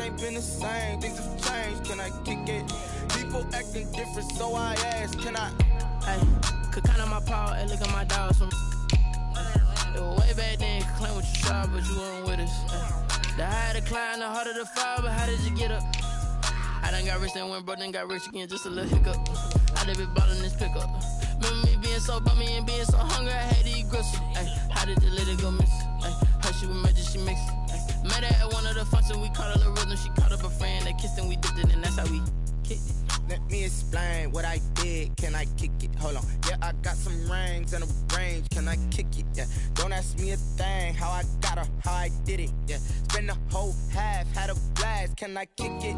ain't been the same, things have changed, can I kick it? People acting different, so I ask, can I? Hey, could count on my power, hey, look at my dogs from. It was way back then, could claim what you saw, but you weren't with us. The higher the climb, the harder the fall, but how did you get up? I done got rich, then went broke, then got rich again, just a little hiccup. I done been ballin' this pickup. Remember me being so bummy and being so hungry, I had to eat gristle. Ay, how did the lady go miss? Ay, her she was magic, she mixed. Met her at one of the functions, we caught her the rhythm. She caught up a friend, they kissed and we dipped it, and that's how we kicked it. Let me explain what I did, can I kick it? Hold on, yeah, I got some rings and a range, can I kick it? Yeah, don't ask me a thing, how I got her, how I did it. Yeah, spend the whole half, had a blast, can I kick it?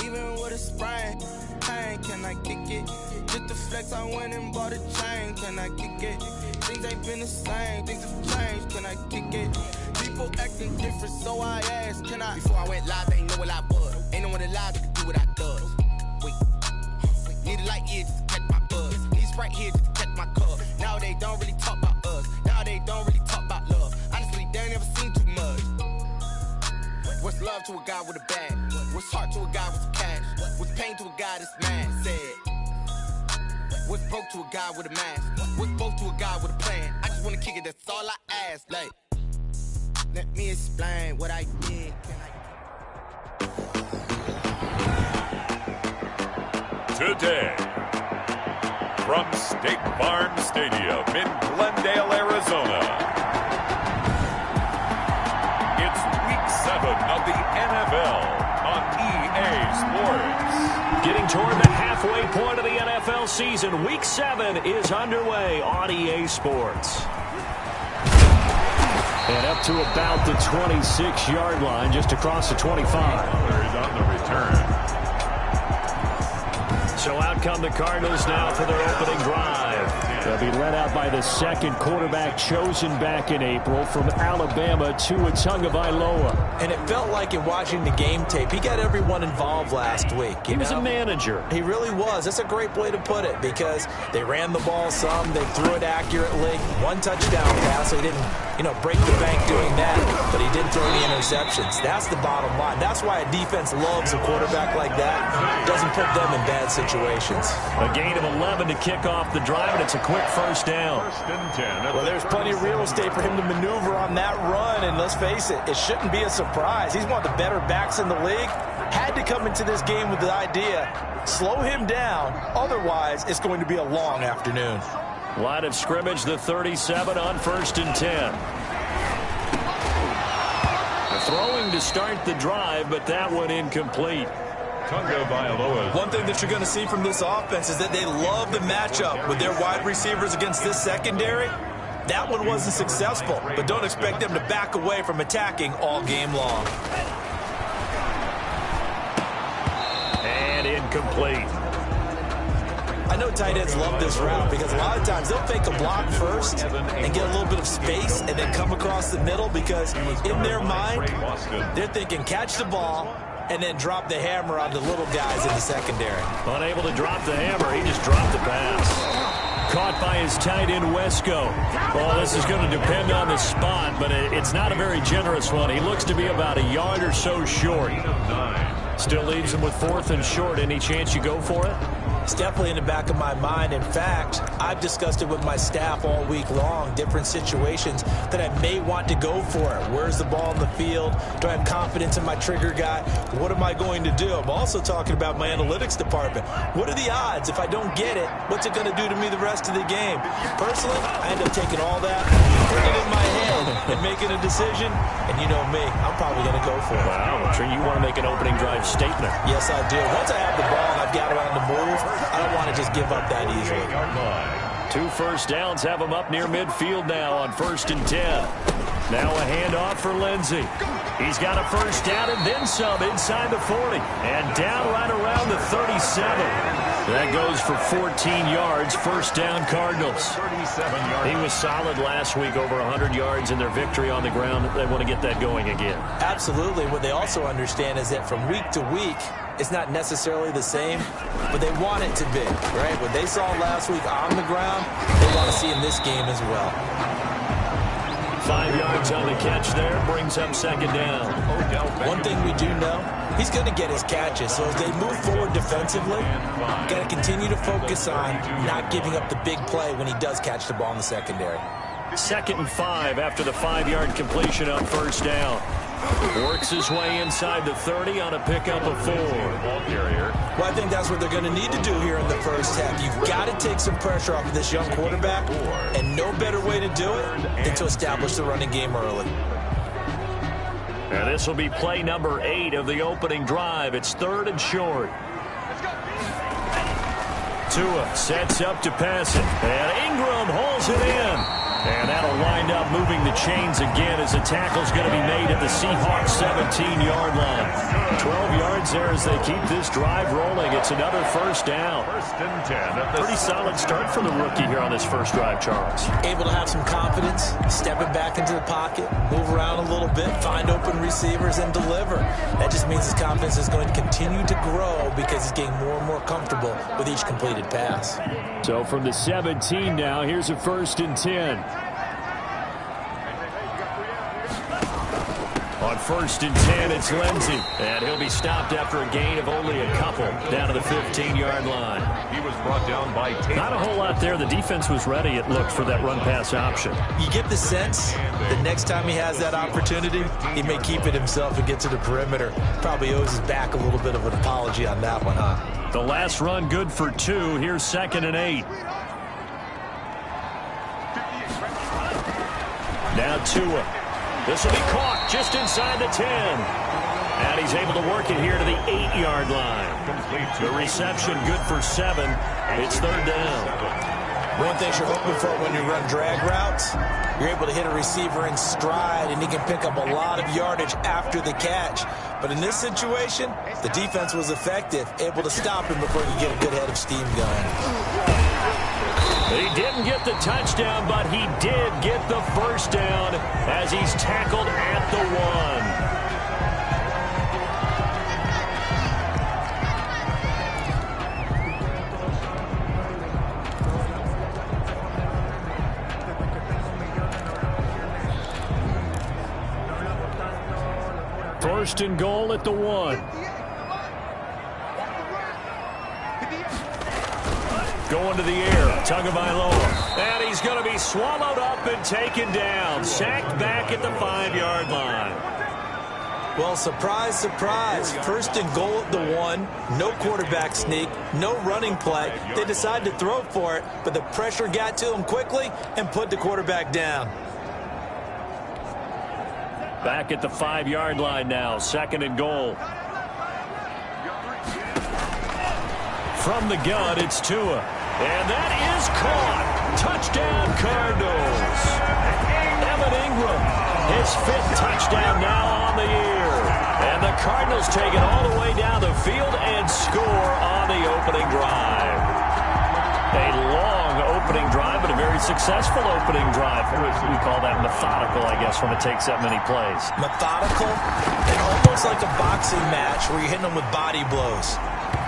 Even with a sprain, pain, can I kick it? Just the flex, I went and bought a chain, can I kick it? Things ain't been the same, things have changed, can I kick it? People acting different, so I asked, can I? Before I went live, they ain't know what I was. Ain't no one alive that could do what I does. Wait. Need a light here just to catch my buzz. Need Sprite here just to catch my cup. Now they don't really talk about us. Now they don't really talk about love. Honestly, they ain't never seen too much. What's love to a guy with a bag? What's heart to a guy with some cash? What's pain to a guy that's mad? Said. What's broke to a guy with a mask? What's both to a guy with a plan? I just wanna kick it, that's all I ask. Like, let me explain what I did. Today, from State Farm Stadium in Glendale, Arizona, it's Week 7 of the NFL on EA Sports. Getting toward the halfway point of the NFL season, Week 7 is underway on EA Sports. And up to about the 26-yard line, just across the 25. He's on the return. So out come the Cardinals now for their opening drive. They'll be led out by the second quarterback chosen back in April from Alabama, Tua Tagovailoa. And it felt like in watching the game tape, he got everyone involved last week. He was a manager. He really was. That's a great way to put it because they ran the ball some, they threw it accurately. One touchdown pass, so he didn't, break the bank doing that, but he did throw the interceptions. That's the bottom line. That's why a defense loves a quarterback like that. Doesn't put them in bad situations. A gain of 11 to kick off the drive, and it's a quick first down. First and 10. Well, there's plenty of real estate for him to maneuver on that run, and let's face it, it shouldn't be a surprise. He's one of the better backs in the league. Had to come into this game with the idea, slow him down, otherwise it's going to be a long afternoon. Line of scrimmage, the 37 on first and 10. Throwing to start the drive, but that one incomplete. One thing that you're going to see from this offense is that they love the matchup with their wide receivers against this secondary. That one wasn't successful, but don't expect them to back away from attacking all game long. And incomplete. I know tight ends love this route because a lot of times they'll fake a block first and get a little bit of space and then come across the middle because in their mind, they're thinking catch the ball and then drop the hammer on the little guys in the secondary. Unable to drop the hammer, he just dropped the pass. Caught by his tight end, Wesco. Well, this is going to depend on the spot, but it's not a very generous one. He looks to be about a yard or so short. Still leaves him with 4th and short. Any chance you go for it? It's definitely in the back of my mind. In fact, I've discussed it with my staff all week long, different situations that I may want to go for it. Where's the ball in the field? Do I have confidence in my trigger guy? What am I going to do? I'm also talking about my analytics department. What are the odds? If I don't get it, what's it going to do to me the rest of the game? Personally, I end up taking all that, putting it in my head, and making a decision. And you know me, I'm probably going to go for it. Wow, I'm sure you want to make an opening drive statement. Yes, I do. Once I have the ball and I've got it on the move, I don't want to just give up that easily. 2 first downs have him up near midfield now on 1st and 10. Now a handoff for Lindsey. He's got a first down and then some inside the 40. And down right around the 37. That goes for 14 yards. First down, Cardinals. He was solid last week, over 100 yards in their victory on the ground. They want to get that going again. Absolutely. What they also understand is that from week to week, it's not necessarily the same, but they want it to be, right? What they saw last week on the ground, they want to see in this game as well. 5 yards on the catch there. Brings up second down. One thing we do know, he's going to get his catches. So as they move forward defensively, got to continue to focus on not giving up the big play when he does catch the ball in the secondary. 2nd and 5 after the 5-yard completion on first down. Works his way inside the 30 on a pickup of 4. Well, I think that's what they're going to need to do here in the first half. You've got to take some pressure off of this young quarterback, and no better way to do it than to establish the running game early. And this will be play number 8 of the opening drive. It's 3rd and short. Tua sets up to pass it, and Ingram hauls it in. And that'll wind up moving the chains again as the tackle's going to be made at the Seahawks 17-yard line. 12 yards there as they keep this drive rolling. It's another first down. 1st and 10. Pretty solid start for the rookie here on this first drive, Charles. Able to have some confidence, stepping back into the pocket, move around a little bit, find open receivers, and deliver. That just means his confidence is going to continue to grow because he's getting more and more comfortable with each completed pass. So from the 17 now, here's a 1st and 10. On 1st and 10, it's Lindsey. And he'll be stopped after a gain of only a couple down to the 15-yard line. He was brought down by Tate. Not a whole lot there. The defense was ready, it looked, for that run-pass option. You get the sense that next time he has that opportunity, he may keep it himself and get to the perimeter. Probably owes his back a little bit of an apology on that one, huh? The last run good for 2. Here's 2nd and 8. Now Tua. This will be caught just inside the 10. And he's able to work it here to the 8-yard line. The reception good for 7. It's 3rd down. One thing you're hoping for when you run drag routes, you're able to hit a receiver in stride, and he can pick up a lot of yardage after the catch. But in this situation, the defense was effective, able to stop him before he could get a good head of steam going. He didn't get the touchdown, but he did get the first down as he's tackled at the 1. 1st and goal at the 1. Going to the air, Tagovailoa, and he's going to be swallowed up and taken down. Sacked back at the 5-yard line. Well, surprise, surprise. 1st and goal at the 1. No quarterback sneak, no running play. They decided to throw for it, but the pressure got to him quickly and put the quarterback down. Back at the 5-yard line now, 2nd and goal. From the gun, it's Tua. And that is caught. Touchdown, Cardinals. Evan Ingram, his 5th touchdown now on the year. And the Cardinals take it all the way down the field and score on the opening drive. A long opening drive, but a very successful opening drive. We call that methodical, I guess, when it takes that many plays. Methodical and almost like a boxing match where you're hitting them with body blows.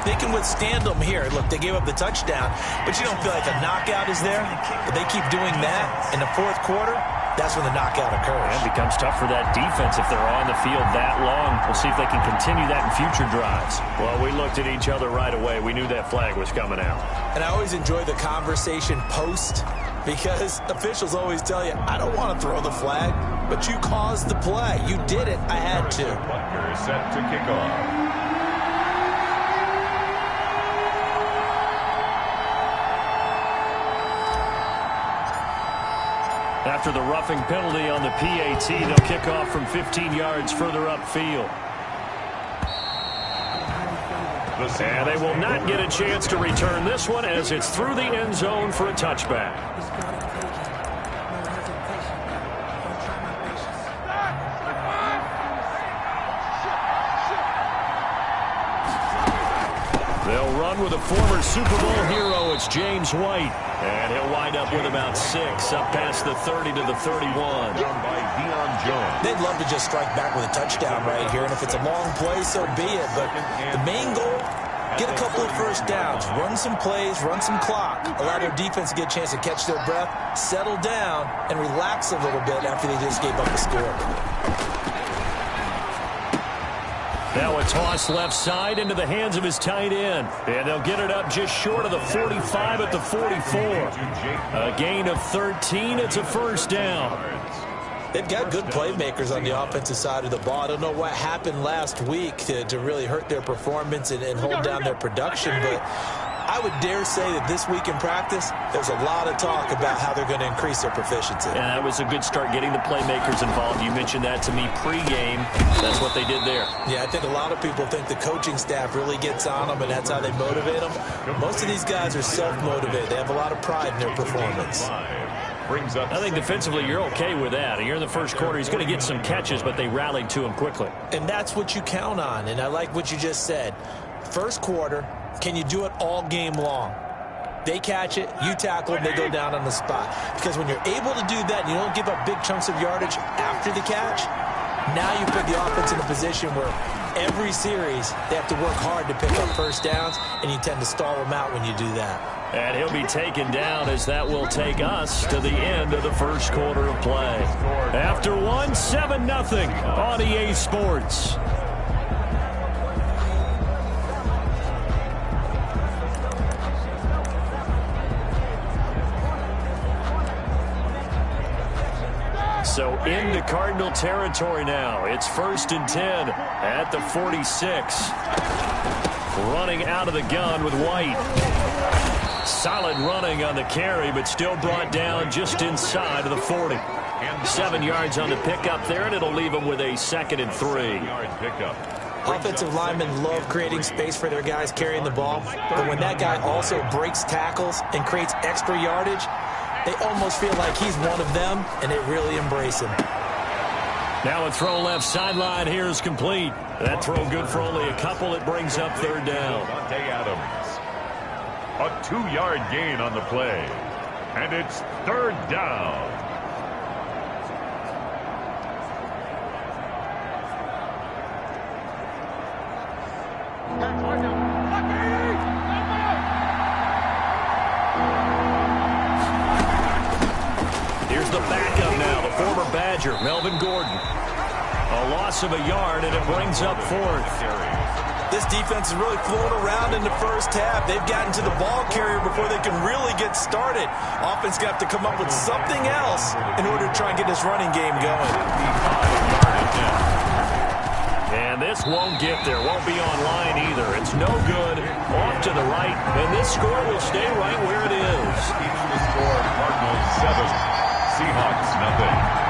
They can withstand them here. Look, they gave up the touchdown, but you don't feel like a knockout is there. But they keep doing that in the 4th quarter. That's when the knockout occurs. It becomes tough for that defense if they're on the field that long. We'll see if they can continue that in future drives. Well, we looked at each other right away. We knew that flag was coming out. And I always enjoy the conversation post because officials always tell you, I don't want to throw the flag, but you caused the play. You did it. I had to. Plucker set to kick off. After the roughing penalty on the PAT, they'll kick off from 15 yards further upfield. And they will not get a chance to return this one as it's through the end zone for a touchback. They'll run with a former Super Bowl hero. It's James White. And he'll wind up with about 6 up past the 30 to the 31. Down by Deion Jones. They'd love to just strike back with a touchdown right here. And if it's a long play, so be it. But the main goal Get a couple of first downs, run some plays, run some clock, allow their defense to get a chance to catch their breath, settle down, and relax a little bit after they just gave up a score. Now a toss left side into the hands of his tight end. And they'll get it up just short of the 45 at the 44. A gain of 13. It's a first down. They've got good playmakers on the offensive side of the ball. I don't know what happened last week to really hurt their performance and hold down their production, but I would dare say that this week in practice, there's a lot of talk about how they're going to increase their proficiency. And that was a good start getting the playmakers involved. You mentioned that to me pregame. That's what they did there. Yeah, I think a lot of people think the coaching staff really gets on them, and that's how they motivate them. Most of these guys are self-motivated. They have a lot of pride in their performance. I think defensively you're okay with that. You're in the first quarter. He's going to get some catches, but they rallied to him quickly. And that's what you count on, and I like what you just said. First quarter, can you do it all game long? They catch it, you tackle them, they go down on the spot. Because when you're able to do that and you don't give up big chunks of yardage after the catch, now you put the offense in a position where every series they have to work hard to pick up first downs, and you tend to stall them out when you do that. And he'll be taken down as that will take us to the end of the first quarter of play. After one, 7-0 on EA Sports. So into Cardinal territory now. It's 1st and 10 at the 46. Running out of the gun with White. Solid running on the carry, but still brought down just inside of the 40. 7 yards on the pickup there, and it'll leave them with a 2nd and 3. Offensive linemen love creating space for their guys carrying the ball, but when that guy also breaks tackles and creates extra yardage, they almost feel like he's one of them, and they really embrace him. Now a throw left sideline here is complete. That throw good for only a couple. It brings up 3rd down. A 2-yard gain on the play. And it's 3rd down. Here's the backup now, the former Badger, Melvin Gordon. A loss of a yard, and it brings up 4th. This defense is really flown around in the first half. They've gotten to the ball carrier before they can really get started. Offense going to have to come up with something else in order to try and get this running game going. And this won't get there. Won't be online either. It's no good. Off to the right. And this score will stay right where it is. The score, Cardinals 7, Seahawks 0.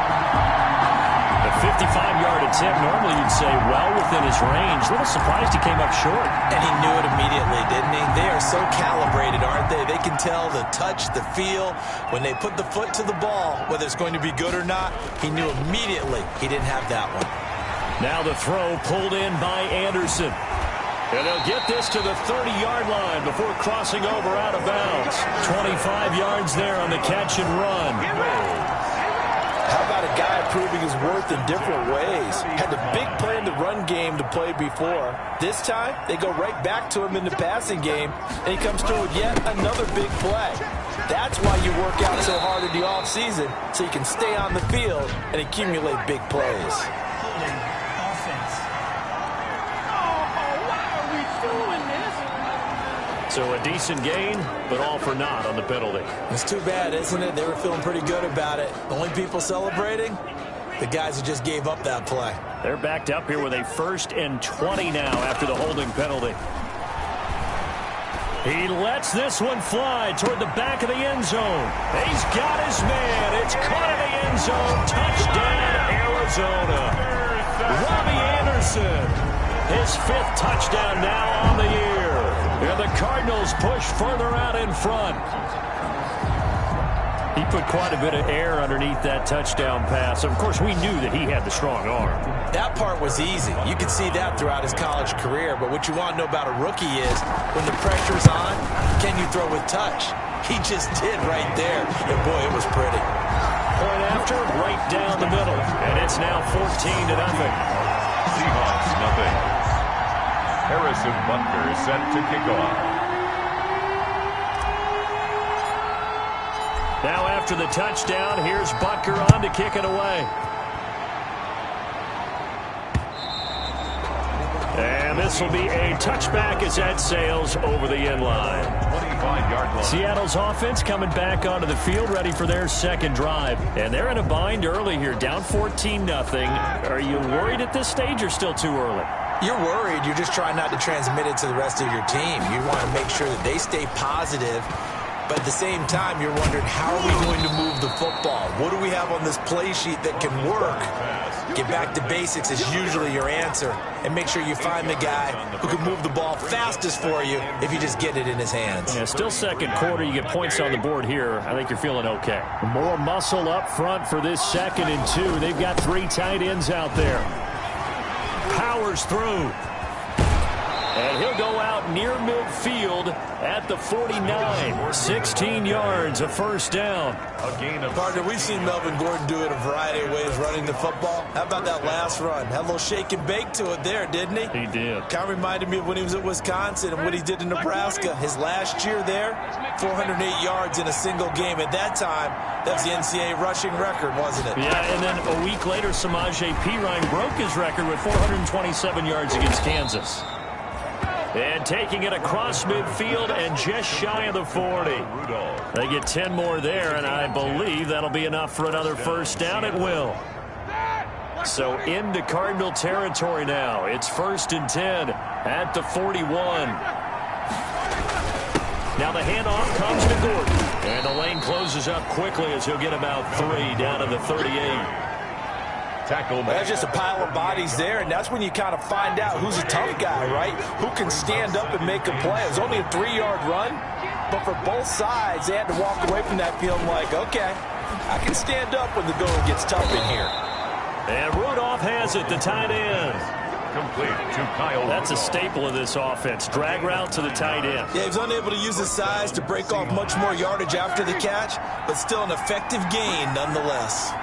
The 55-yard attempt, normally you'd say well within his range. A little surprised he came up short. And he knew it immediately, didn't he? They are so calibrated, aren't they? They can tell the touch, the feel. When they put the foot to the ball, whether it's going to be good or not, he knew immediately he didn't have that one. Now the throw pulled in by Anderson. And they'll get this to the 30-yard line before crossing over out of bounds. 25 yards there on the catch and run. How about a guy proving his worth in different ways? Had the big play in the run game to play before. This time, they go right back to him in the passing game, and he comes through with yet another big play. That's why you work out so hard in the offseason, so you can stay on the field and accumulate big plays. So a decent gain, but all for naught on the penalty. It's too bad, isn't it? They were feeling pretty good about it. The only people celebrating, the guys who just gave up that play. They're backed up here with a 1st and 20 now after the holding penalty. He lets this one fly toward the back of the end zone. He's got his man. It's caught in the end zone. Touchdown, Arizona. Robbie Anderson, his 5th touchdown now on the year. And the Cardinals push further out in front. He put quite a bit of air underneath that touchdown pass. Of course, we knew that he had the strong arm. That part was easy. You could see that throughout his college career. But what you want to know about a rookie is when the pressure's on, can you throw with touch? He just did right there. And, boy, it was pretty. Point after, right down the middle. And it's now 14-0. Seahawks 0. Harrison Butker is set to kick off. Now after the touchdown, here's Butker on to kick it away. And this will be a touchback as that sails over the end line. 25-yard line. Seattle's offense coming back onto the field, ready for their second drive. And they're in a bind early here, down 14-0. Are you worried at this stage or still too early? You're worried. You're just trying not to transmit it to the rest of your team. You want to make sure that they stay positive. But at the same time, you're wondering, how are we going to move the football? What do we have on this play sheet that can work? Get back to basics is usually your answer. And make sure you find the guy who can move the ball fastest for you if you just get it in his hands. Yeah, still second quarter. You get points on the board here. I think you're feeling okay. More muscle up front for this 2nd and 2. They've got 3 tight ends out there. Powers through. And he'll go out near midfield at the 49. 16 yards, a first down. A gain of Partner, we've seen Melvin Gordon do it a variety of ways running the football. How about that last run? Had a little shake and bake to it there, didn't he? He did. Kind of reminded me of when he was at Wisconsin and what he did in Nebraska. His last year there, 408 yards in a single game. At that time, that was the NCAA rushing record, wasn't it? Yeah, and then a week later, Samaje Perine broke his record with 427 yards against Kansas. And taking it across midfield and just shy of the 40. They get 10 more there, and I believe that'll be enough for another first down. It will. So into Cardinal territory now. It's 1st and 10 at the 41. Now the handoff comes to Gordon. And the lane closes up quickly as he'll get about 3 down to the 38. tackle. There's just a pile of bodies there, and that's when you kind of find out who's a tough guy, right? Who can stand up and make a play. It was only a 3-yard run, but for both sides, they had to walk away from that feeling like, okay, I can stand up when the going gets tough in here. And Rudolph has it, the tight end. Complete to Kyle. That's a staple of this offense. Drag route to the tight end. Yeah, he was unable to use his size to break off much more yardage after the catch, but still an effective gain nonetheless.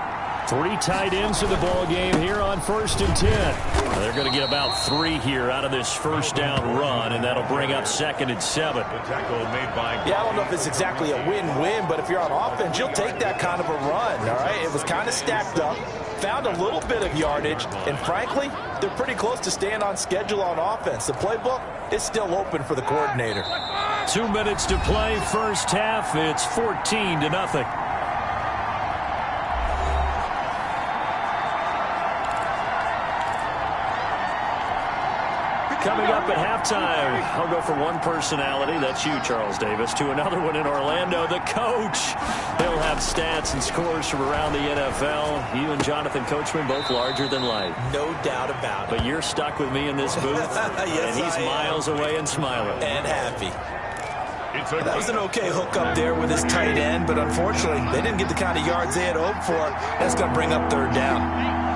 3 tight ends in the ball game here on 1st and 10. They're going to get about 3 here out of this first down run, and that'll bring up 2nd and 7. The tackle made by. Yeah, I don't know if it's exactly a win-win, but if you're on offense, you'll take that kind of a run, all right? It was kind of stacked up, found a little bit of yardage, and frankly, they're pretty close to staying on schedule on offense. The playbook is still open for the coordinator. 2 minutes to play, first half. It's 14-0. Coming up at halftime, I'll go from one personality, that's you, Charles Davis, to another one in Orlando, the coach. He'll have stats and scores from around the NFL. You and Jonathan Coachman, both larger than life. No doubt about it. But you're stuck with me in this booth, yes, and he's miles away and smiling. And happy. That was an okay hook up there with his tight end, but unfortunately, they didn't get the kind of yards they had hoped for. That's going to bring up 3rd down.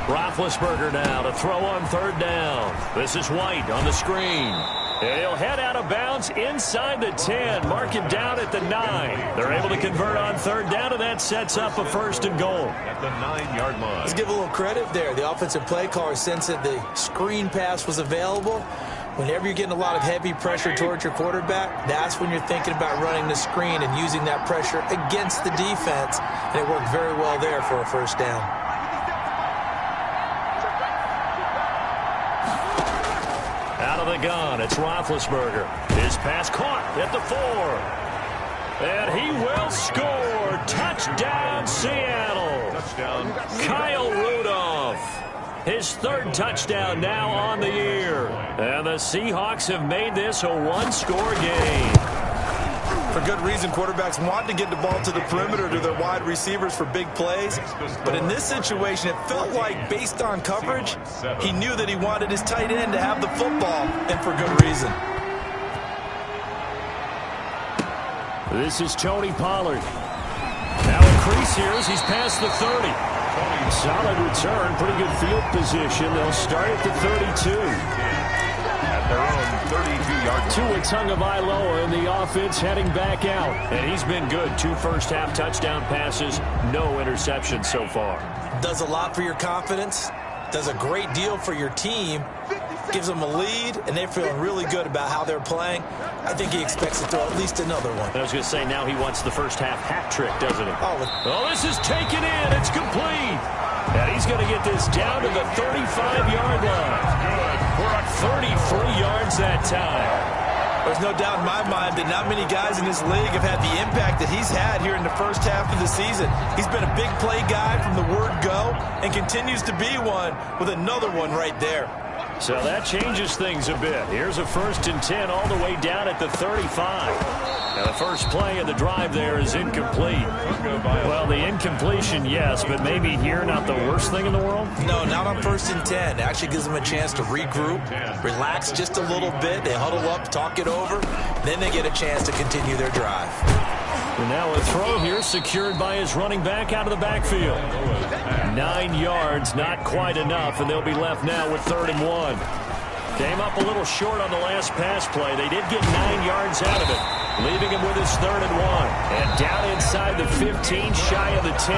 Roethlisberger now to throw on 3rd down. This is White on the screen. And he'll head out of bounds inside the 10. Mark him down at the 9. They're able to convert on 3rd down, and that sets up a 1st and goal. At the 9-yard line. Let's give a little credit there. The offensive play caller sensed that the screen pass was available. Whenever you're getting a lot of heavy pressure towards your quarterback, that's when you're thinking about running the screen and using that pressure against the defense. And it worked very well there for a 1st down. Out of the gun, it's Roethlisberger. His pass caught at the 4. And he will score. Touchdown, Seattle. Touchdown. Kyle Rudolph. His 3rd touchdown now on the year. And the Seahawks have made this a 1-score game. For good reason, quarterbacks want to get the ball to the perimeter to their wide receivers for big plays. But in this situation, it felt like, based on coverage, he knew that he wanted his tight end to have the football, and for good reason. This is Tony Pollard. Now a crease here as he's past the 30. Solid return, pretty good field position. They'll start at the 32. At their own 32-yard Tua Tagovailoa in the offense heading back out. And he's been good. 2 first-half touchdown passes, no interceptions so far. Does a lot for your confidence, does a great deal for your team, gives them a lead, and they're feeling really good about how they're playing. I think he expects to throw at least another one. I was going to say, now he wants the first half hat trick, doesn't he? Oh, this is taken in. It's complete. And he's going to get this down to the 35-yard line. 33 yards that time. There's no doubt in my mind that not many guys in this league have had the impact that he's had here in the first half of the season. He's been a big play guy from the word go and continues to be one with another one right there. So that changes things a bit. Here's a 1st and 10 all the way down at the 35. Now the first play of the drive there is incomplete. Well, the incompletion, yes, but maybe here not the worst thing in the world? No, not on 1st and 10. It actually gives them a chance to regroup, relax just a little bit. They huddle up, talk it over, then they get a chance to continue their drive. And now a throw here secured by his running back out of the backfield. 9 yards, not quite enough, and they'll be left now with 3rd and 1. Came up a little short on the last pass play. They did get 9 yards out of it, leaving him with his 3rd and 1. And down inside the 15, shy of the 10.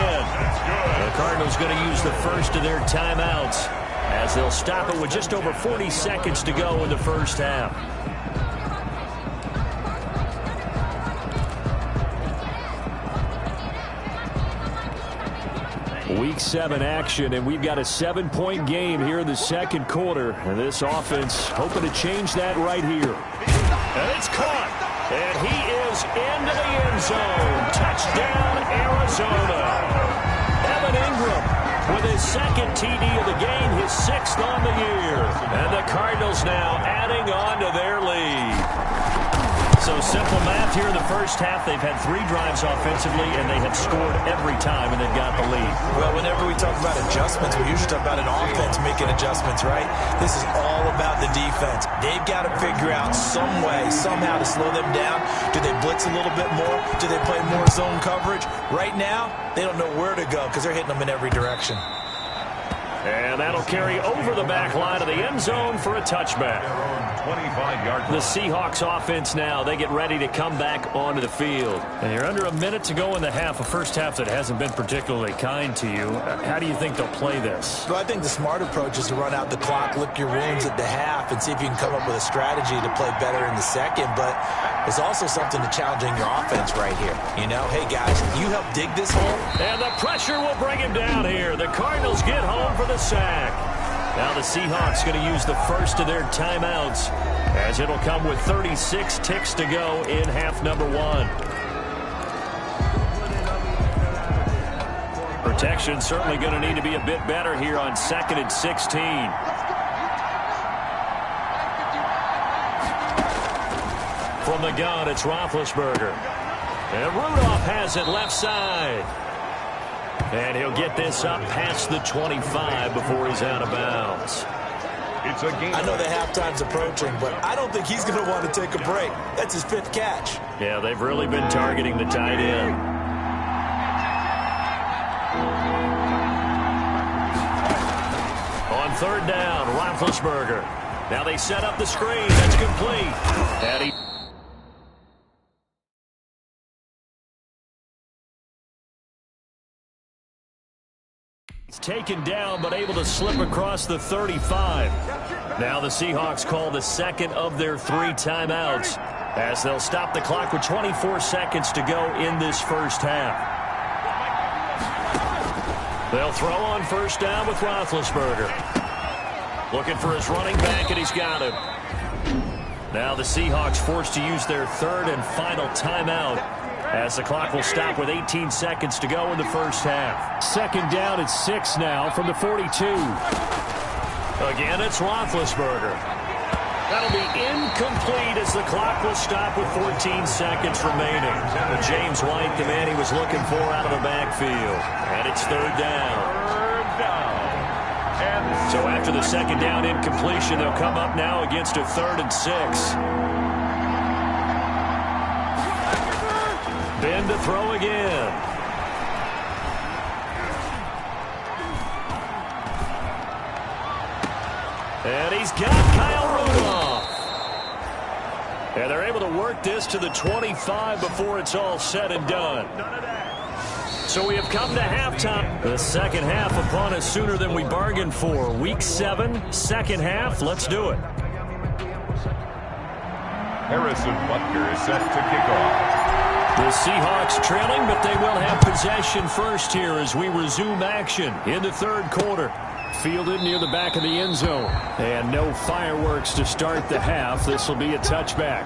The Cardinals going to use the first of their timeouts as they'll stop it with just over 40 seconds to go in the first half. Week 7 action, and we've got a 7-point game here in the second quarter. And this offense hoping to change that right here. And it's caught. And he is into the end zone. Touchdown, Arizona. Evan Ingram with his 2nd TD of the game, his 6th on the year. And the Cardinals now adding on to their lead. So simple math here in the first half. They've had 3 drives offensively, and they have scored every time, and they've got the lead. Well, whenever we talk about adjustments, we usually talk about an offense making adjustments, right? This is all about the defense. They've got to figure out some way, somehow to slow them down. Do they blitz a little bit more? Do they play more zone coverage? Right now, they don't know where to go because they're hitting them in every direction. And that'll carry over the back line of the end zone for a touchback. The Seahawks offense now, they get ready to come back onto the field. And you're under a minute to go in the half, a first half that hasn't been particularly kind to you. How do you think they'll play this? Well, I think the smart approach is to run out the clock, lick your wounds at the half, and see if you can come up with a strategy to play better in the second. But there's also something to challenging your offense right here. You know, hey, guys, you help dig this hole. And the pressure will bring him down here. The Cardinals get home for the sack. Now the Seahawks going to use the first of their timeouts as it'll come with 36 ticks to go in half number 1. Protection certainly going to need to be a bit better here on 2nd and 16. From the gun, it's Roethlisberger. And Rudolph has it left side. And he'll get this up past the 25 before he's out of bounds. It's a game. I know the halftime's approaching, but I don't think he's going to want to take a break. That's his 5th catch. Yeah, they've really been targeting the tight end. On 3rd down, Roethlisberger. Now they set up the screen. That's complete. And he... taken down, but able to slip across the 35. Now the Seahawks call the 2nd of their 3 timeouts as they'll stop the clock with 24 seconds to go in this first half. They'll throw on 1st down with Roethlisberger. Looking for his running back, and he's got him. Now the Seahawks forced to use their 3rd and final timeout as the clock will stop with 18 seconds to go in the first half. 2nd down at 6 now from the 42. Again, it's Roethlisberger. That'll be incomplete as the clock will stop with 14 seconds remaining. James White, the man he was looking for out of the backfield. And it's 3rd down. So after the 2nd down incompletion, they'll come up now against a 3rd and 6. Ben to throw again. And he's got Kyle Rudolph. And they're able to work this to the 25 before it's all said and done. So we have come to halftime. The second half upon us sooner than we bargained for. Week 7, second half. Let's do it. Harrison Butker is set to kick off. The Seahawks trailing, but they will have possession first here as we resume action in the third quarter. Fielded near the back of the end zone. And no fireworks to start the half. This will be a touchback.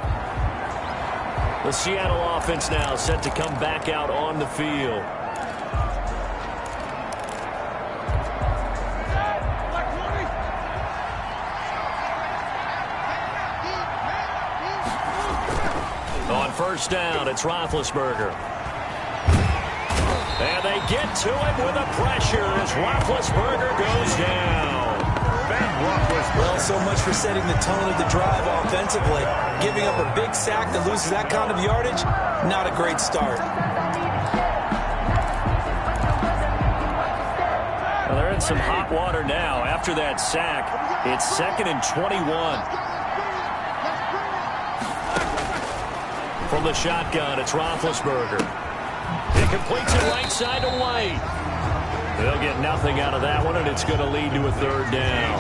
The Seattle offense now set to come back out on the field. On first down, it's Roethlisberger. And they get to it with a pressure as Roethlisberger goes down. Well, so much for setting the tone of the drive offensively. Giving up a big sack that loses that kind of yardage, not a great start. Well, they're in some hot water now. After that sack, it's 2nd and 21. From the shotgun, it's Roethlisberger. He completes it right side to White. They'll get nothing out of that one, and it's going to lead to a third down.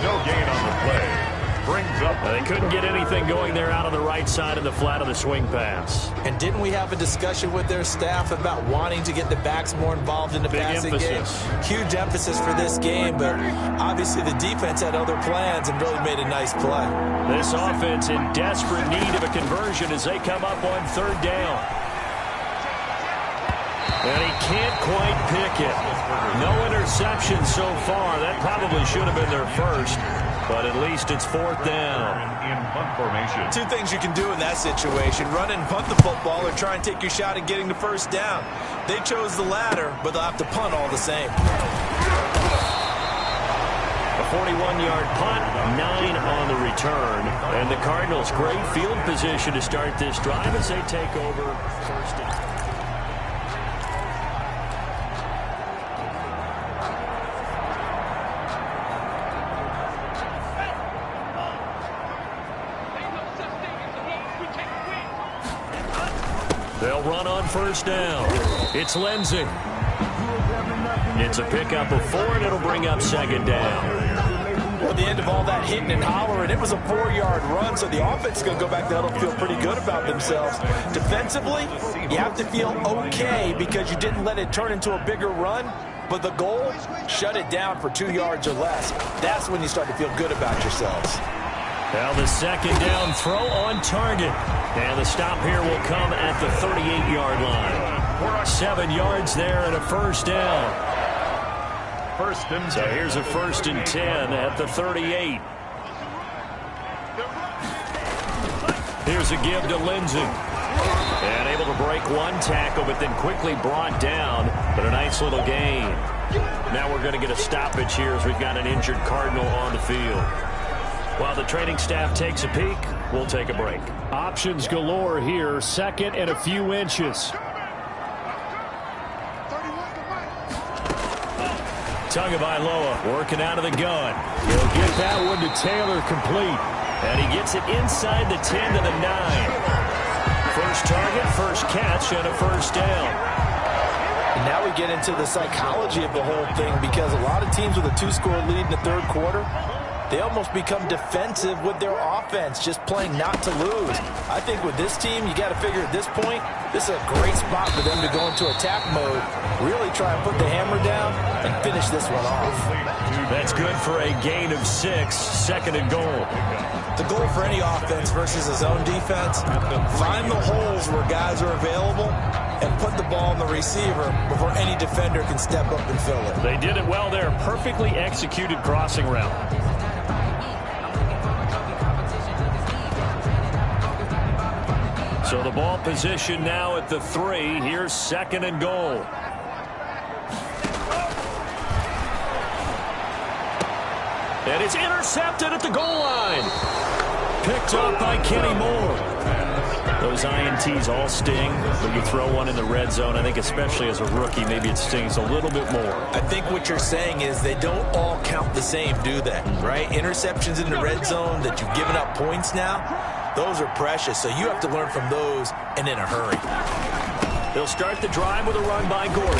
No gain on the play. Brings up. They couldn't get anything going there out on the right side of the flat of the swing pass. And didn't we have a discussion with their staff about wanting to get the backs more involved in the passing game? Huge emphasis for this game, but obviously the defense had other plans and really made a nice play. This offense in desperate need of a conversion as they come up on third down. And he can't quite pick it. No interception so far. That probably should have been their first. But at least it's fourth down. In punt formation. Two things you can do in that situation. Run and punt the football or try and take your shot at getting the first down. They chose the latter, but they'll have to punt all the same. A 41-yard punt, 9 on the return. And the Cardinals, great field position to start this drive as they take over first down. They'll run on first down. It's Lindsey. It's a pickup of 4, and it'll bring up second down. Well, at the end of all that hitting and hollering, it was a 4-yard run, so the offense is going to go back there and feel pretty good about themselves. Defensively, you have to feel okay because you didn't let it turn into a bigger run, but the goal, shut it down for 2 yards or less. That's when you start to feel good about yourselves. Well, the second down throw on target. And the stop here will come at the 38-yard line. 7 yards there and a first down. So here's a 1st and 10 at the 38. Here's a give to Lindsey. And able to break one tackle, but then quickly brought down. But a nice little gain. Now we're going to get a stoppage here as we've got an injured Cardinal on the field. While the training staff takes a peek, we'll take a break. Options galore here, 2nd and a few inches. Tagovailoa working out of the gun. He'll get that one to Taylor complete. And he gets it inside the 10 to the 9. First target, first catch, and a first down. And now we get into the psychology of the whole thing because a lot of teams with a 2-score lead in the third quarter, they almost become defensive with their offense, just playing not to lose. I think with this team, you got to figure at this point, this is a great spot for them to go into attack mode, really try and put the hammer down and finish this one off. That's good for a gain of 6, 2nd and goal. The goal for any offense versus a zone defense, find the holes where guys are available and put the ball in the receiver before any defender can step up and fill it. They did it well there. Perfectly executed crossing route. So the ball position now at the 3. Here's 2nd and goal. And it's intercepted at the goal line. Picked up by Kenny Moore. Those INTs all sting, but you throw one in the red zone, I think especially as a rookie, maybe it stings a little bit more. I think what you're saying is they don't all count the same, do they? Right? Interceptions in the red zone that you've given up points now, those are precious, so you have to learn from those and in a hurry. They'll start the drive with a run by Gordon.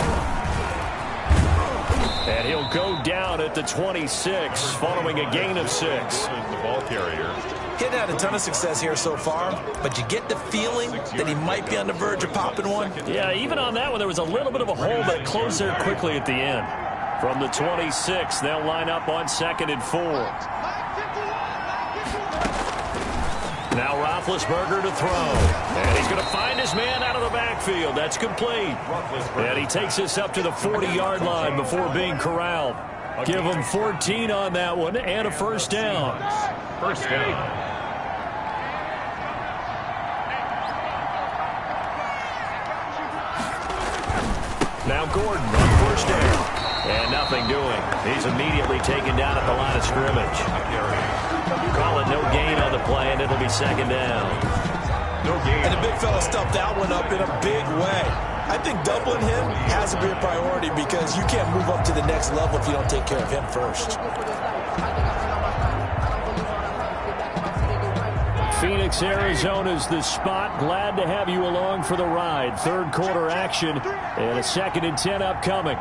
And he'll go down at the 26 following a gain of 6. The ball carrier. Getting had a ton of success here so far, but you get the feeling that he might be on the verge of popping one. Yeah, even on that one, there was a little bit of a hole, but it closed there quickly at the end. From the 26, they'll line up on 2nd and 4. Now Roethlisberger to throw. And he's going to find his man out of the backfield. That's complete. And he takes this up to the 40-yard line before being corralled. Give him 14 on that one and a first down. First down. Now Gordon on first down. And nothing doing. He's immediately taken down at the line of scrimmage. Call it no gain on the play, and it'll be 2nd down. No gain. And the big fella stuffed that one up in a big way. I think doubling him has to be a priority because you can't move up to the next level if you don't take care of him first. Phoenix, Arizona's the spot. Glad to have you along for the ride. Third quarter action and a 2nd and 10 upcoming.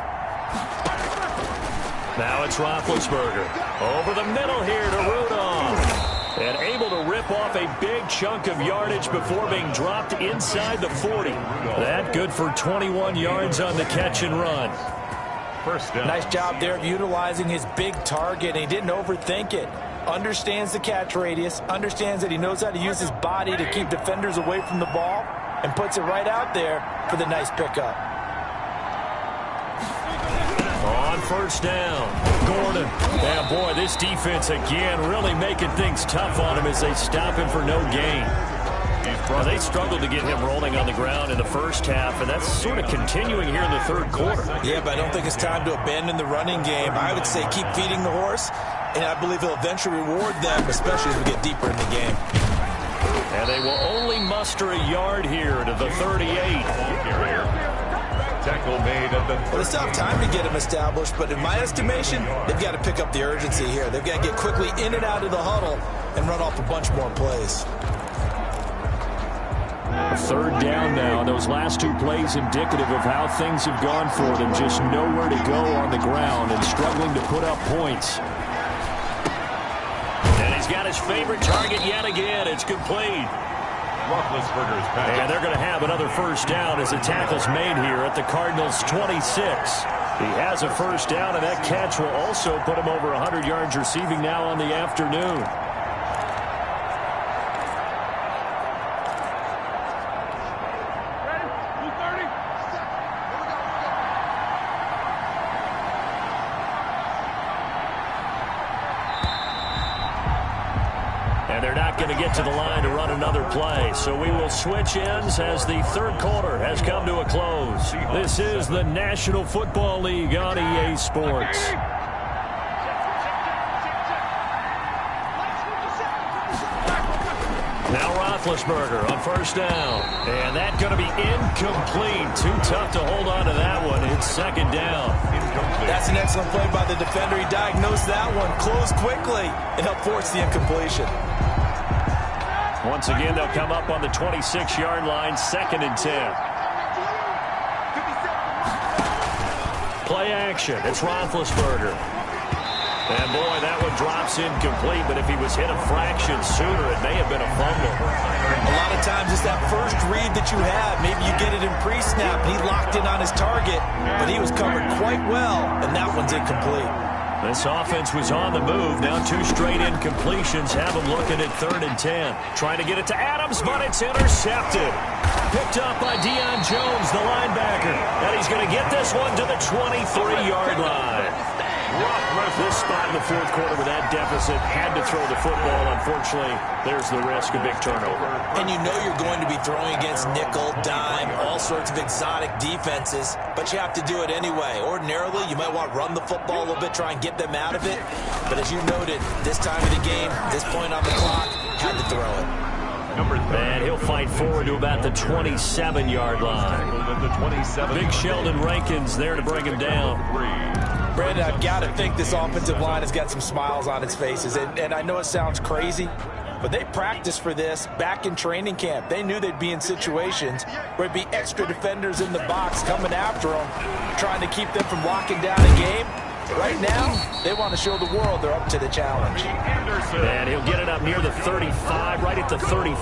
Now it's Roethlisberger. Over the middle here to Rudolph. And able to rip off a big chunk of yardage before being dropped inside the 40. That good for 21 yards on the catch and run. First down. Nice job there of utilizing his big target. He didn't overthink it. Understands the catch radius. Understands that he knows how to use his body to keep defenders away from the ball. And puts it right out there for the nice pickup. On first down, Gordon. Yeah, boy, this defense again really making things tough on him as they stop him for no gain. Well, they struggled to get him rolling on the ground in the first half, and that's sort of continuing here in the third quarter. Yeah, but I don't think it's time to abandon the running game. I would say keep feeding the horse, and I believe he'll eventually reward them, especially as we get deeper in the game. And they will only muster a yard here to the 38. Tackle made at the 30. Well, they still have time to get him established, but in my estimation, they've got to pick up the urgency here. They've got to get quickly in and out of the huddle and run off a bunch more plays. Third down now. Those last 2 plays indicative of how things have gone for them. Just nowhere to go on the ground and struggling to put up points. And he's got his favorite target yet again. It's complete. Roethlisberger's pass. And they're going to have another first down as the tackle's made here at the Cardinals' 26. He has a first down, and that catch will also put him over 100 yards receiving now on the afternoon. And they're not going to get to the line to run another play. So we will switch ends as the third quarter has come to a close. This is the National Football League on EA Sports. Now Roethlisberger on first down. And that's going to be incomplete. Too tough to hold on to that one. It's 2nd down. That's an excellent play by the defender. He diagnosed that one, closed quickly, and helped force the incompletion. Once again, they'll come up on the 26-yard line, 2nd and 10. Play action. It's Roethlisberger. And, boy, that one drops incomplete, but if he was hit a fraction sooner, it may have been a fumble. A lot of times it's that first read that you have. Maybe you get it in pre-snap, and he locked in on his target, but he was covered quite well, and that one's incomplete. This offense was on the move. Now 2 straight incompletions have them looking at 3rd and 10. Trying to get it to Adams, but it's intercepted. Picked up by Deion Jones, the linebacker. And he's going to get this one to the 23-yard line. This spot in the fourth quarter with that deficit had to throw the football. Unfortunately, there's the risk of big turnover. And you know you're going to be throwing against nickel, dime, all sorts of exotic defenses, but you have to do it anyway. Ordinarily, you might want to run the football a little bit, try and get them out of it. But as you noted, this time of the game, this point on the clock, had to throw it. And he'll fight forward to about the 27-yard line. Big Sheldon Rankins there to bring him down. Brandon, I've got to think this offensive line has got some smiles on its faces. And I know it sounds crazy, but they practiced for this back in training camp. They knew they'd be in situations where there'd be extra defenders in the box coming after them, trying to keep them from locking down a game. Right now, they want to show the world they're up to the challenge. And he'll get it up near the 35, right at the 30.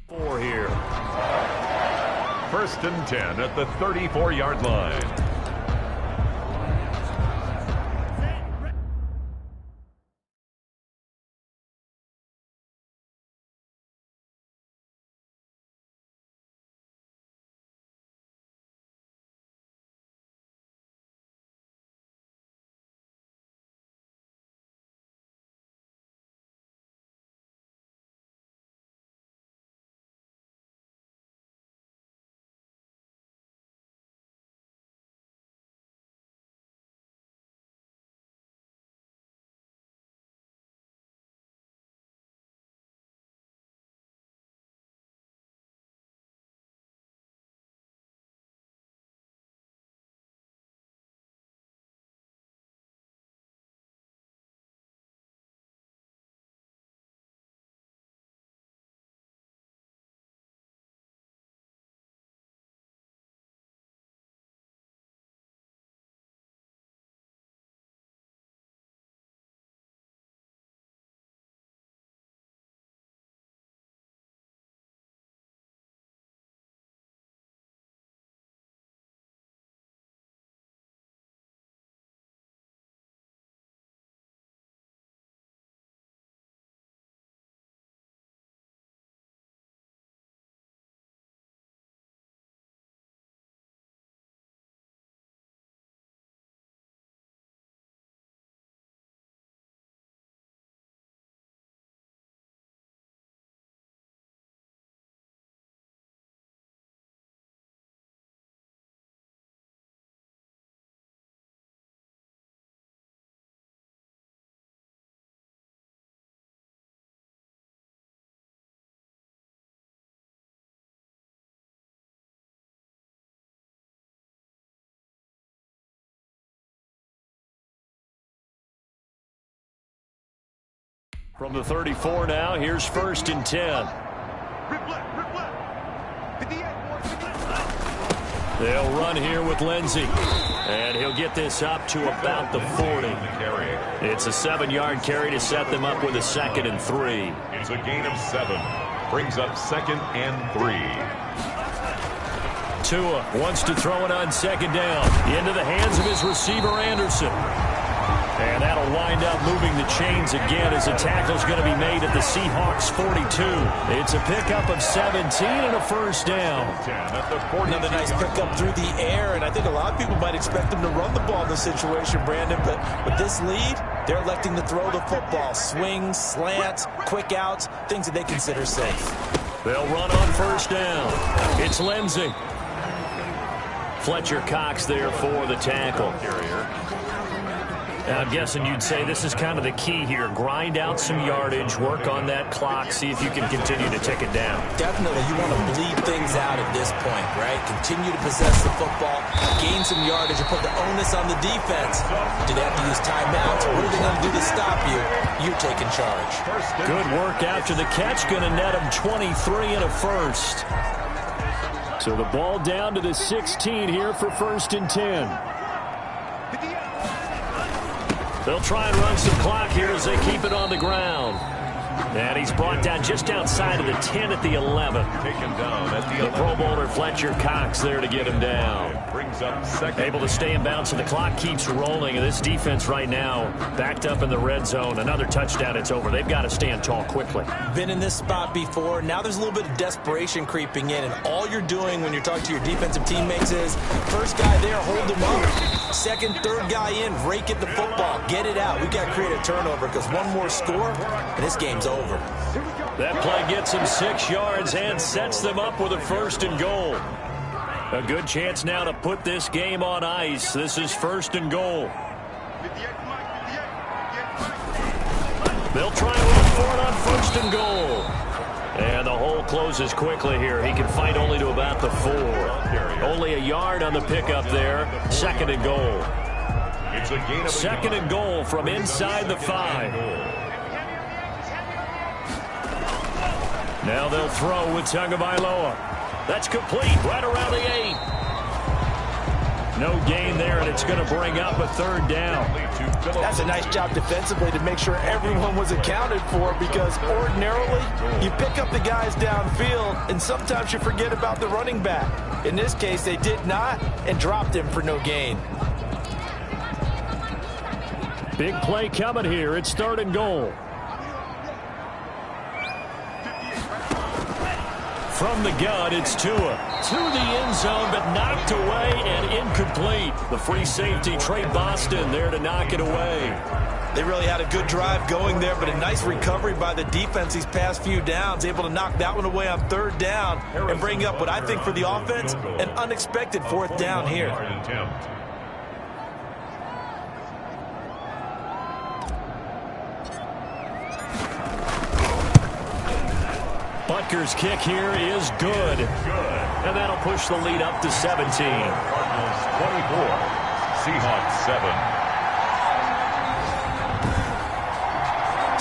Four here. First and 10 at the 34-yard line. From the 34 now, here's 1st and 10. They'll run here with Lindsey. And he'll get this up to about the 40. It's a 7-yard carry to set them up with a 2nd and 3. It's a gain of 7. Brings up 2nd and 3. Tua wants to throw it on 2nd down. Into the hands of his receiver, Anderson. And that'll wind up moving the chains again as a tackle's going to be made at the Seahawks 42. It's a pickup of 17 and a 1st down. Another nice pickup through the air, and I think a lot of people might expect them to run the ball in this situation, Brandon, but with this lead, they're electing to throw the football. Swings, slants, quick outs, things that they consider safe. They'll run on 1st down. It's Lindsey. Fletcher Cox there for the tackle. I'm guessing you'd say this is kind of the key here. Grind out some yardage, work on that clock, see if you can continue to tick it down. Definitely, you want to bleed things out at this point, right? Continue to possess the football, gain some yardage, and put the onus on the defense. Do they have to use timeouts? What are they going to do to stop you? You're taking charge. Good work after the catch. Going to net them 23 and a 1st. So the ball down to the 16 here for 1st and 10. They'll try and run some clock here as they keep it on the ground. And he's brought down just outside of the 10 at the 11. Taken down at the 11. The Pro Bowler Fletcher Cox there to get him down. Brings up 2nd. Able to stay in bounds, so the clock keeps rolling. And this defense right now backed up in the red zone. Another touchdown, it's over. They've got to stand tall quickly. Been in this spot before. Now there's a little bit of desperation creeping in. And all you're doing when you're talking to your defensive teammates is, first guy there, hold him up. 2nd, 3rd guy in, rake at the football. Get it out. We've got to create a turnover because one more score, and this game's over. That play gets them 6 yards and sets them up with a 1st and goal. A good chance now to put this game on ice. This is 1st and goal. They'll try and run for it on 1st and goal. And the hole closes quickly here. He can fight only to about the 4. Only a yard on the pickup there. 2nd and goal. It's a gain of 2nd and goal from inside the 5. Now they'll throw with Tagovailoa. That's complete right around the 8. No gain there, and it's going to bring up a 3rd down. That's a nice job defensively to make sure everyone was accounted for, because ordinarily you pick up the guys downfield and sometimes you forget about the running back. In this case, they did not and dropped him for no gain. Big play coming here. It's 3rd and goal. From the gun, it's Tua. To the end zone, but knocked away and incomplete. The free safety, Trey Boston, there to knock it away. They really had a good drive going there, but a nice recovery by the defense these past few downs, able to knock that one away on 3rd down and bring up what I think for the offense, an unexpected 4th down here. Butker's kick here is good. And that'll push the lead up to 17. Cardinals 24, Seahawks 7.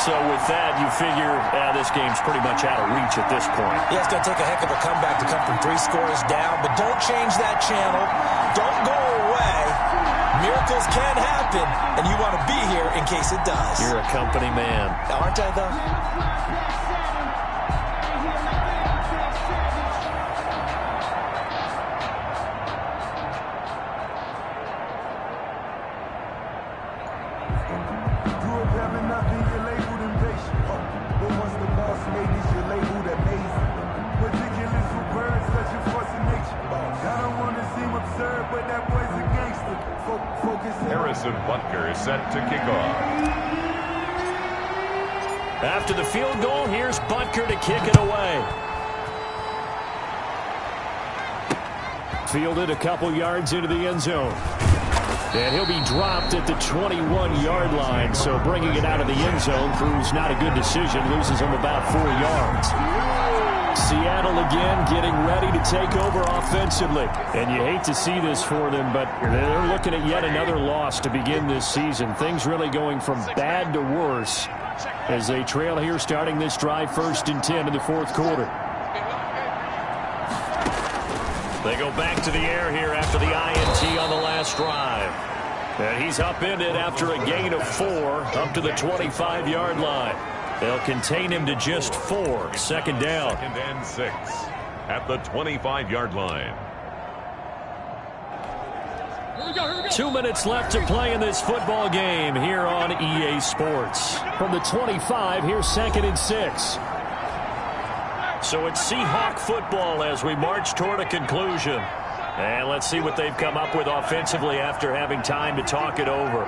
So with that, you figure this game's pretty much out of reach at this point. Yeah, it's going to take a heck of a comeback to come from 3 scores down, but don't change that channel. Don't go away. Miracles can happen, and you want to be here in case it does. You're a company man. Aren't I, though? Butker is set to kick off. After the field goal, here's Butker to kick it away. Fielded a couple yards into the end zone. And he'll be dropped at the 21-yard line, so bringing it out of the end zone proves not a good decision. Loses him about 4 yards. Seattle again getting ready to take over offensively. And you hate to see this for them, but they're looking at yet another loss to begin this season. Things really going from bad to worse as they trail here starting this drive 1st and 10 in the 4th quarter. They go back to the air here after the INT on the last drive. And he's upended after a gain of 4 up to the 25-yard line. They'll contain him to just 4. 2nd down. 2nd and 6 at the 25-yard line. 2 minutes left to play in this football game here on EA Sports. From the 25, here's 2nd and 6. So it's Seahawk football as we march toward a conclusion. And let's see what they've come up with offensively after having time to talk it over.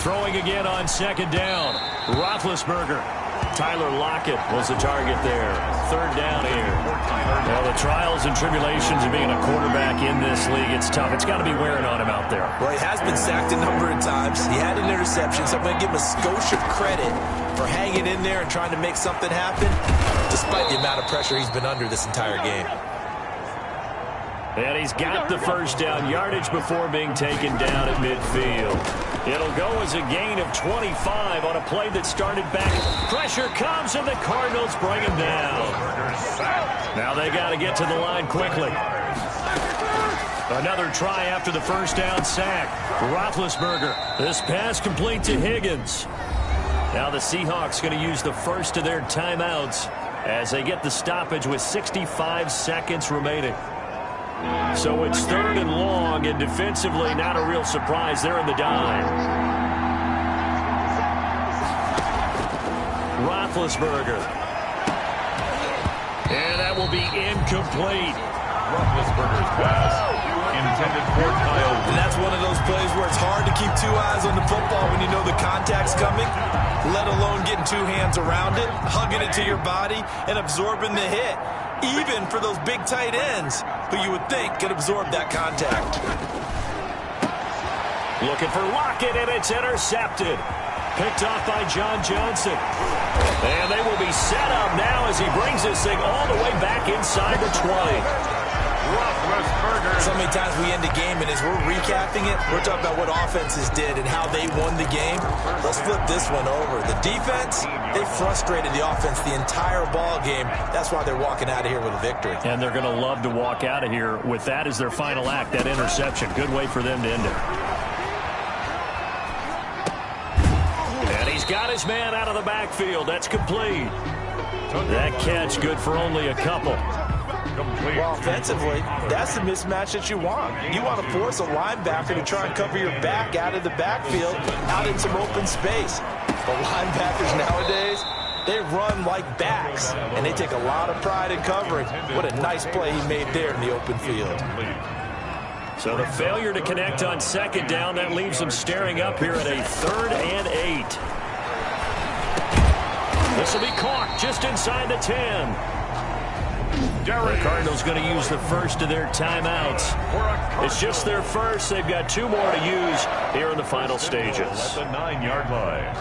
Throwing again on 2nd down. Roethlisberger. Tyler Lockett was the target there. 3rd down here. Well, the trials and tribulations of being a quarterback in this league, it's tough. It's got to be wearing on him out there. Well, he has been sacked a number of times. He had an interception, so I'm going to give him a skosh of credit for hanging in there and trying to make something happen, despite the amount of pressure he's been under this entire game. And he's got the 1st down yardage before being taken down at midfield. It'll go as a gain of 25 on a play that started back. Pressure comes, and the Cardinals bring him down. Now they got to get to the line quickly. Another try after the 1st down sack. Roethlisberger. This pass complete to Higgins. Now the Seahawks going to use the first of their timeouts as they get the stoppage with 65 seconds remaining. So it's 3rd and long, and defensively not a real surprise. They're in the dime. Roethlisberger. And that will be incomplete. Roethlisberger's pass intended for Kyle. And that's one of those plays where it's hard to keep 2 eyes on the football when you know the contact's coming, let alone getting 2 hands around it, hugging it to your body, and absorbing the hit. Even for those big tight ends who you would think could absorb that contact. Looking for Lockett, and it's intercepted. Picked off by John Johnson. And they will be set up now as he brings this thing all the way back inside the 20. So many times we end a game, and as we're recapping it, we're talking about what offenses did and how they won the game. Let's flip this one over. The defense, they frustrated the offense the entire ball game. That's why they're walking out of here with a victory. And they're going to love to walk out of here with that as their final act, that interception. Good way for them to end it. And he's got his man out of the backfield. That's complete. That catch good for only a couple. Well, offensively, that's the mismatch that you want. You want to force a linebacker to try and cover your back out of the backfield, out in some open space. But linebackers nowadays, they run like backs, and they take a lot of pride in covering. What a nice play he made there in the open field. So the failure to connect on 2nd down, that leaves them staring up here at a 3rd and 8. This will be caught just inside the 10. The Cardinals going to use the first of their timeouts. It's just their first. They've got 2 more to use here in the final stages. At the 9-yard line.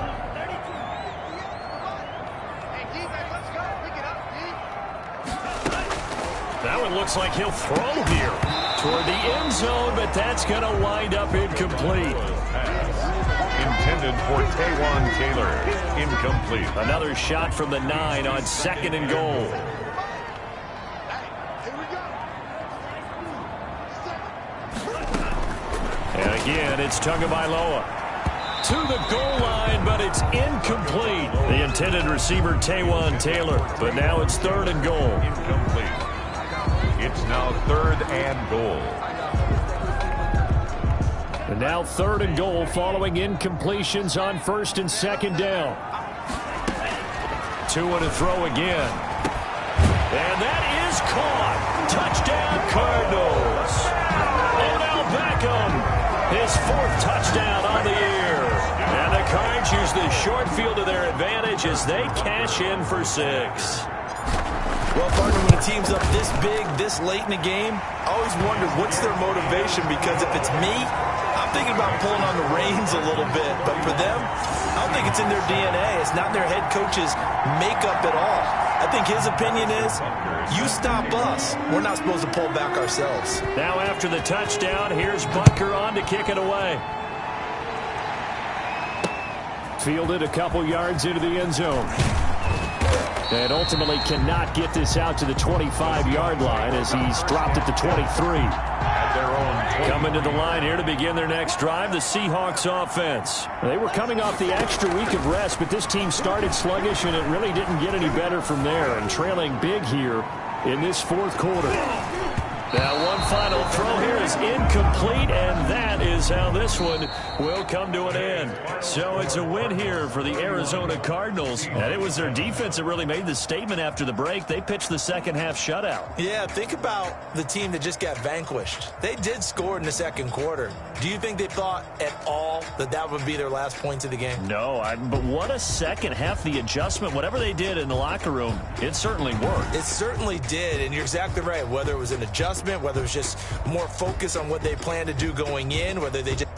That one looks like he'll throw here toward the end zone, but that's going to wind up incomplete. Intended for Taywan Taylor. Incomplete. Another shot from the 9 on 2nd and goal. And again, it's Tagovailoa to the goal line, but it's incomplete. The intended receiver, Taywan Taylor, but now it's 3rd and goal. Incomplete. It's now 3rd and goal. And now 3rd and goal following incompletions on 1st and 2nd down. 2 and a throw again. And that is caught. Touchdown, Cardinals. Odell Beckham, his 4th touchdown on the year. And the Cards use the short field to their advantage as they cash in for 6. Well, partner, when a team's up this big, this late in the game, I always wonder what's their motivation, because if it's me, I'm thinking about pulling on the reins a little bit. But for them, I don't think it's in their DNA. It's not in their head coach's makeup at all. I think his opinion is, you stop us, we're not supposed to pull back ourselves. Now after the touchdown, here's Butker on to kick it away. Fielded a couple yards into the end zone. And ultimately cannot get this out to the 25-yard line as he's dropped at the 23. Coming to the line here to begin their next drive, the Seahawks offense. They were coming off the extra week of rest, but this team started sluggish, and it really didn't get any better from there, and trailing big here in this fourth quarter. Now one final throw here is incomplete, and that is how this one will come to an end. So it's a win here for the Arizona Cardinals, and it was their defense that really made the statement after the break. They pitched the second half shutout. Yeah, think about the team that just got vanquished. They did score in the second quarter. Do you think they thought at all that that would be their last points of the game? No, but what a second half. The adjustment, whatever they did in the locker room, it certainly worked. It certainly did, and you're exactly right. Whether it was an adjustment, whether it was just more focus on what they planned to do going in, whether they just